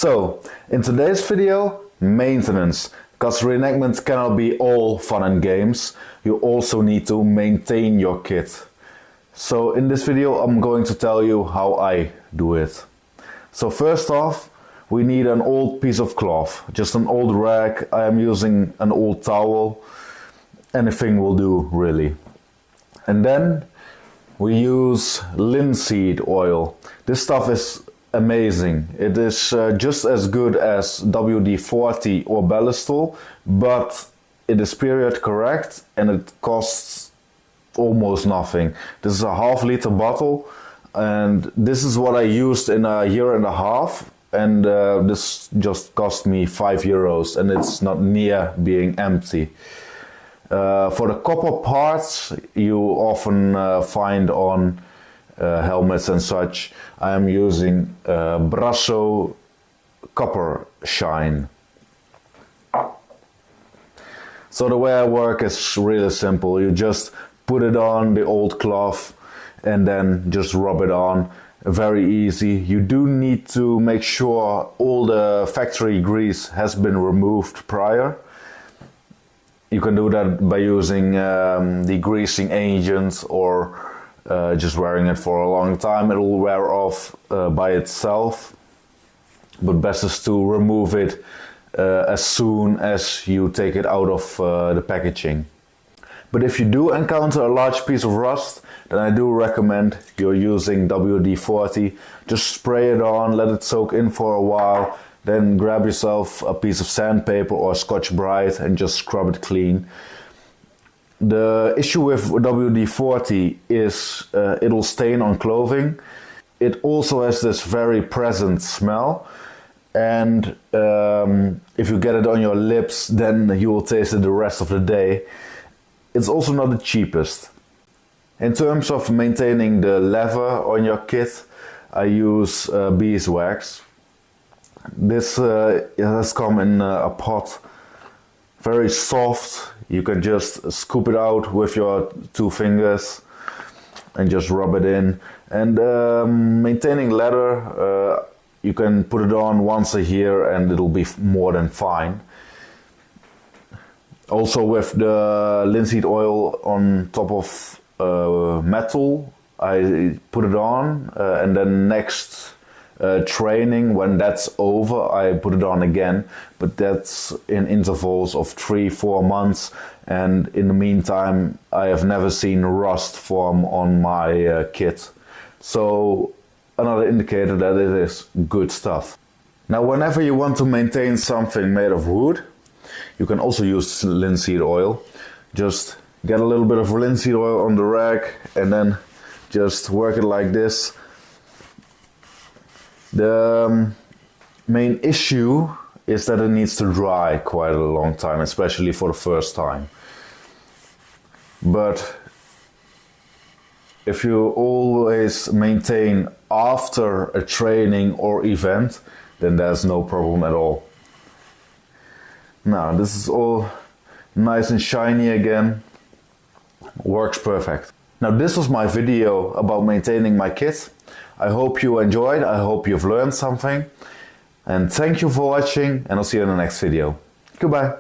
So, in today's video, maintenance. Because reenactment cannot be all fun and games, you also need to maintain your kit. So in this video I'm going to tell you how I do it. So first off, we need an old piece of cloth, just an old rag. I am using an old towel, anything will do really. And then we use linseed oil. This stuff is amazing. It is just as good as WD-40 or Ballistol, but it is period correct and it costs almost nothing. This is a half-liter bottle and this is what I used in a year and a half, and this just cost me €5 and it's not near being empty. For the copper parts you often find on helmets and such, I am using Brasso Copper Shine. So the way I work is really simple. You just put it on the old cloth and then just rub it on. Very easy. You do need to make sure all the factory grease has been removed prior. You can do that by using degreasing agents or just wearing it for a long time. It will wear off by itself, but best is to remove it as soon as you take it out of the packaging. But if you do encounter a large piece of rust, then I do recommend you're using WD-40. Just spray it on, let it soak in for a while, then grab yourself a piece of sandpaper or Scotch-Brite and just scrub it clean. The issue with WD-40 is it'll stain on clothing. It also has this very present smell, and if you get it on your lips, then you will taste it the rest of the day. It's also not the cheapest. In terms of maintaining the leather on your kit, I use beeswax. This has come in a pot, very soft. You can just scoop it out with your 2 fingers and just rub it in. And maintaining leather, you can put it on once a year and it'll be more than fine. Also with the linseed oil on top of metal, I put it on and then next training, when that's over, I put it on again, but that's in intervals of 3-4 months, and in the meantime I have never seen rust form on my kit. So another indicator that it is good stuff. Now whenever you want to maintain something made of wood, you can also use linseed oil. Just get a little bit of linseed oil on the rag and then just work it like this. The main issue is that it needs to dry quite a long time, especially for the first time. But if you always maintain after a training or event, then there's no problem at all. Now this is all nice and shiny again. Works perfect. Now this was my video about maintaining my kit. I hope you enjoyed, I hope you've learned something, and thank you for watching, and I'll see you in the next video. Goodbye.